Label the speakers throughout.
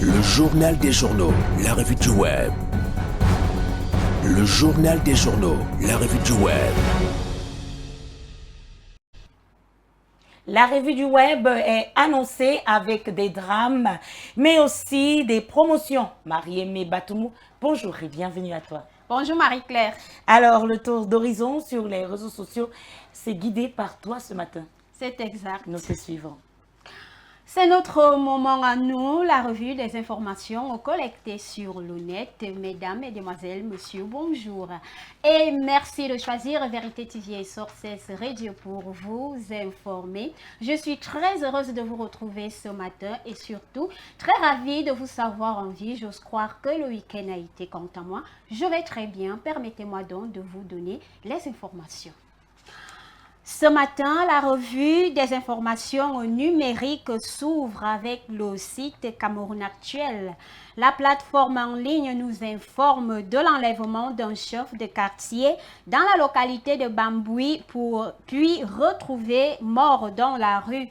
Speaker 1: Le journal des journaux, la revue du web. Le journal des journaux, la revue du web.
Speaker 2: La revue du web est annoncée avec des drames, mais aussi des promotions. Marie-Aimée Batoumou, bonjour et bienvenue à toi.
Speaker 3: Bonjour Marie-Claire.
Speaker 2: Alors, le tour d'horizon sur les réseaux sociaux, c'est guidé par toi ce matin.
Speaker 3: C'est exact.
Speaker 2: Nous te suivons.
Speaker 3: C'est notre moment à nous, la revue des informations collectées sur le net. Mesdames, Mesdemoiselles, Messieurs, bonjour. Et merci de choisir Vérité TV et Sources Radio pour vous informer. Je suis très heureuse de vous retrouver ce matin et surtout très ravie de vous savoir en vie. J'ose croire que le week-end a été quant à moi. Je vais très bien. Permettez-moi donc de vous donner les informations. Ce matin, la revue des informations numériques s'ouvre avec le site Cameroun Actuel. La plateforme en ligne nous informe de l'enlèvement d'un chef de quartier dans la localité de Bamboui puis retrouvé mort dans la rue.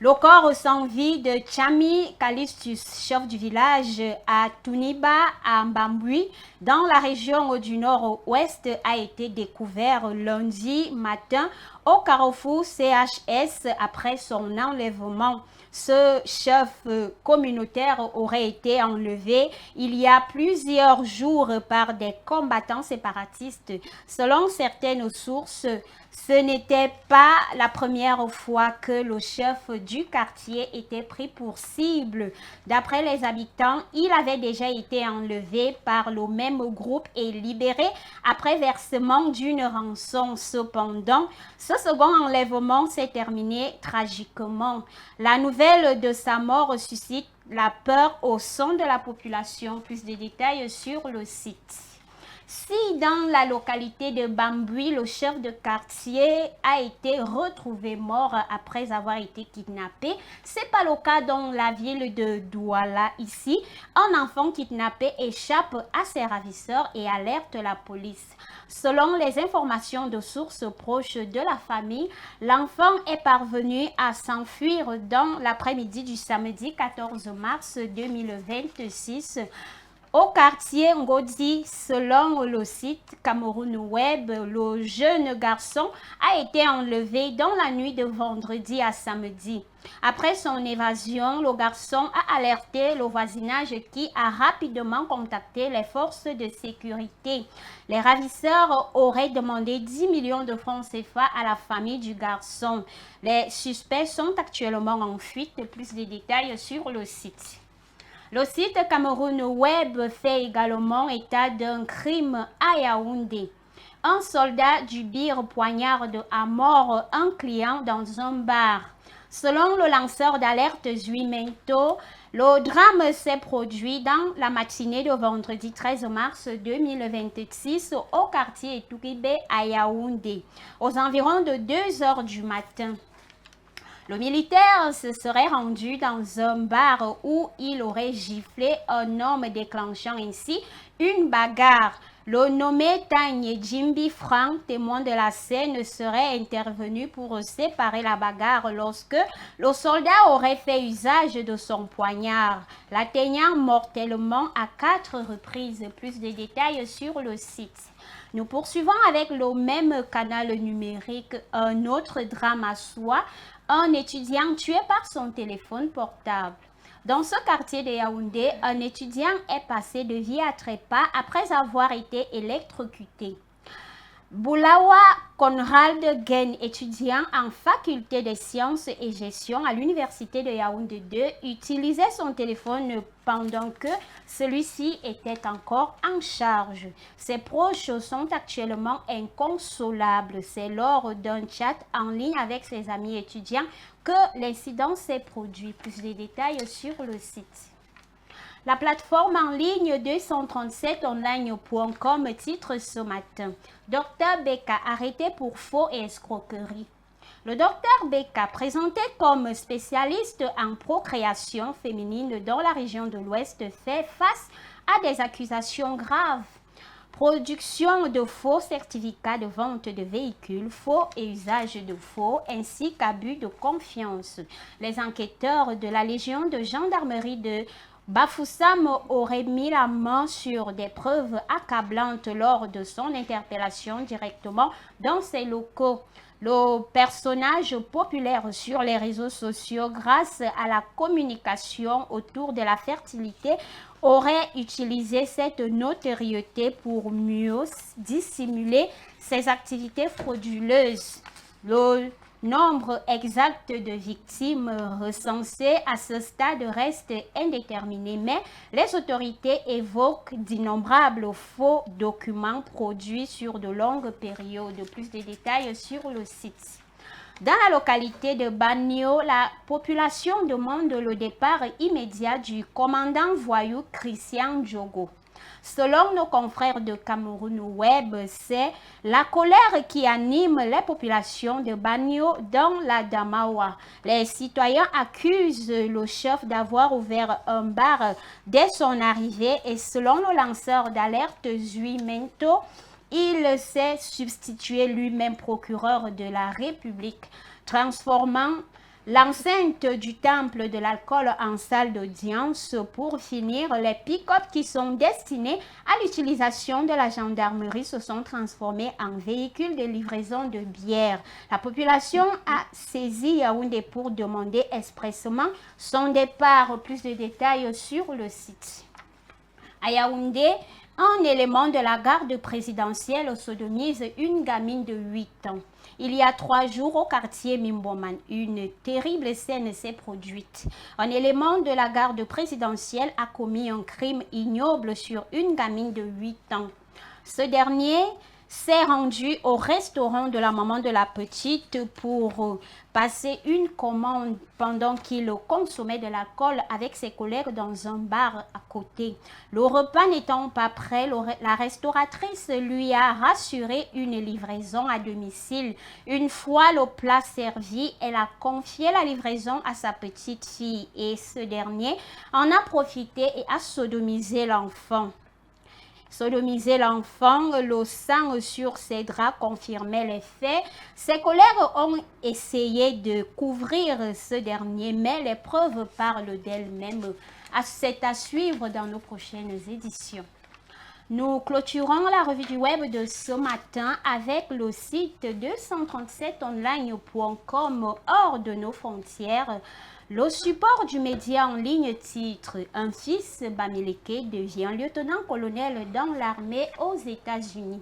Speaker 3: Le corps sans vie de Chami Kalistus, chef du village à Touniba, à Mbamboui, dans la région du nord-ouest, a été découvert lundi matin au carrefour CHS après son enlèvement. Ce chef communautaire aurait été enlevé il y a plusieurs jours par des combattants séparatistes. Selon certaines sources, ce n'était pas la première fois que le chef du quartier était pris pour cible. D'après les habitants, il avait déjà été enlevé par le même groupe et libéré après versement d'une rançon. Cependant, ce second enlèvement s'est terminé tragiquement. La nouvelle de sa mort suscite la peur au sein de la population. Plus de détails sur le site. Si dans la localité de Bamboui, le chef de quartier a été retrouvé mort après avoir été kidnappé, ce n'est pas le cas dans la ville de Douala. Ici, un enfant kidnappé échappe à ses ravisseurs et alerte la police. Selon les informations de sources proches de la famille, l'enfant est parvenu à s'enfuir dans l'après-midi du samedi 14 mars 2026. Au quartier Ngodi, selon le site Cameroun Web, le jeune garçon a été enlevé dans la nuit de vendredi à samedi. Après son évasion, le garçon a alerté le voisinage qui a rapidement contacté les forces de sécurité. Les ravisseurs auraient demandé 10 millions de francs CFA à la famille du garçon. Les suspects sont actuellement en fuite. Plus de détails sur le site. Le site Cameroun Web fait également état d'un crime à Yaoundé. Un soldat du BIR poignarde à mort un client dans un bar. Selon le lanceur d'alerte Zuimento, le drame s'est produit dans la matinée de vendredi 13 mars 2026 au quartier Touribé à Yaoundé, aux environs de 2 heures du matin. Le militaire se serait rendu dans un bar où il aurait giflé un homme déclenchant ainsi une bagarre. Le nommé Tanye Jimbi Frank, témoin de la scène, serait intervenu pour séparer la bagarre lorsque le soldat aurait fait usage de son poignard, l'atteignant mortellement à 4 reprises. Plus de détails sur le site. Nous poursuivons avec le même canal numérique un autre drame à soi. Un étudiant tué par son téléphone portable. Dans ce quartier de Yaoundé, un étudiant est passé de vie à trépas après avoir été électrocuté. Boulawa Conrad Gen, étudiant en faculté des sciences et gestion à l'université de Yaoundé 2, utilisait son téléphone pendant que celui-ci était encore en charge. Ses proches sont actuellement inconsolables. C'est lors d'un chat en ligne avec ses amis étudiants que l'incident s'est produit. Plus de détails sur le site. La plateforme en ligne 237online.com titre ce matin « Dr Beka arrêté pour faux et escroquerie ». Le docteur Beka, présenté comme spécialiste en procréation féminine dans la région de l'Ouest, fait face à des accusations graves. Production de faux certificats de vente de véhicules, faux et usage de faux, ainsi qu'abus de confiance. Les enquêteurs de la Légion de gendarmerie de Bafoussam aurait mis la main sur des preuves accablantes lors de son interpellation directement dans ses locaux. Le personnage populaire sur les réseaux sociaux grâce à la communication autour de la fertilité aurait utilisé cette notoriété pour mieux dissimuler ses activités frauduleuses. Le nombre exact de victimes recensées à ce stade reste indéterminé, mais les autorités évoquent d'innombrables faux documents produits sur de longues périodes. Plus de détails sur le site. Dans la localité de Banio, la population demande le départ immédiat du commandant voyou Christian Diogo. Selon nos confrères de Cameroun Web, c'est la colère qui anime les populations de Banio dans la Damawa. Les citoyens accusent le chef d'avoir ouvert un bar dès son arrivée et selon le lanceur d'alerte Zui Mento, il s'est substitué lui-même procureur de la République, transformant l'enceinte du temple de l'alcool en salle d'audience. Pour finir, les pick-up qui sont destinés à l'utilisation de la gendarmerie se sont transformés en véhicules de livraison de bière. La population a saisi Yaoundé pour demander expressément son départ. Plus de détails sur le site. À Yaoundé, un élément de la garde présidentielle sodomise une gamine de 8 ans. Il y a 3 jours au quartier Mimboman, une terrible scène s'est produite. Un élément de la garde présidentielle a commis un crime ignoble sur une gamine de 8 ans. Ce dernier s'est rendu au restaurant de la maman de la petite pour passer une commande pendant qu'il consommait de l'alcool avec ses collègues dans un bar à côté. Le repas n'étant pas prêt, la restauratrice lui a rassuré une livraison à domicile. Une fois le plat servi, elle a confié la livraison à sa petite fille et ce dernier en a profité et a sodomisé l'enfant. Sodomiser l'enfant, le sang sur ses draps confirmait les faits. Ses collègues ont essayé de couvrir ce dernier, mais les preuves parlent d'elles-mêmes. C'est à suivre dans nos prochaines éditions. Nous clôturons la revue du web de ce matin avec le site 237online.com hors de nos frontières. Le support du média en ligne titre « Un fils Bamileke devient lieutenant-colonel dans l'armée aux États-Unis ».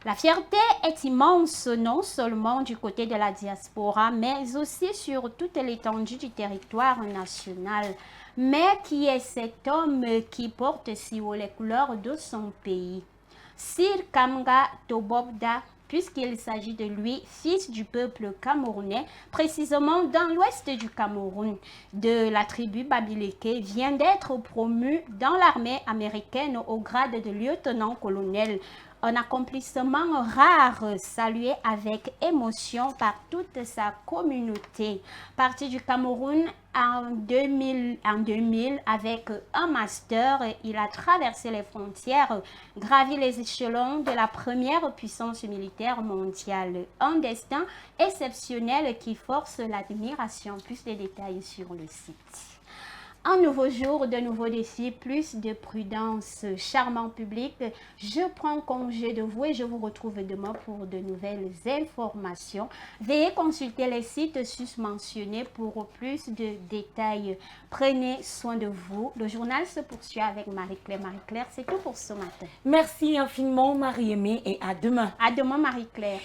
Speaker 3: La fierté est immense non seulement du côté de la diaspora, mais aussi sur toute l'étendue du territoire national. Mais qui est cet homme qui porte si haut les couleurs de son pays? Sir Kamga Tobobda, puisqu'il s'agit de lui, fils du peuple camerounais, précisément dans l'ouest du Cameroun, de la tribu Babileke, vient d'être promu dans l'armée américaine au grade de lieutenant-colonel. Un accomplissement rare, salué avec émotion par toute sa communauté. Parti du Cameroun en 2000 avec un master, il a traversé les frontières, gravi les échelons de la première puissance militaire mondiale. Un destin exceptionnel qui force l'admiration. Plus de détails sur le site. Un nouveau jour, de nouveaux défis, plus de prudence. Charmant public, je prends congé de vous et je vous retrouve demain pour de nouvelles informations. Veuillez consulter les sites susmentionnés pour plus de détails. Prenez soin de vous. Le journal se poursuit avec Marie-Claire. Marie-Claire, c'est tout pour ce matin.
Speaker 2: Merci infiniment Marie-Aimée et à demain.
Speaker 3: À demain Marie-Claire.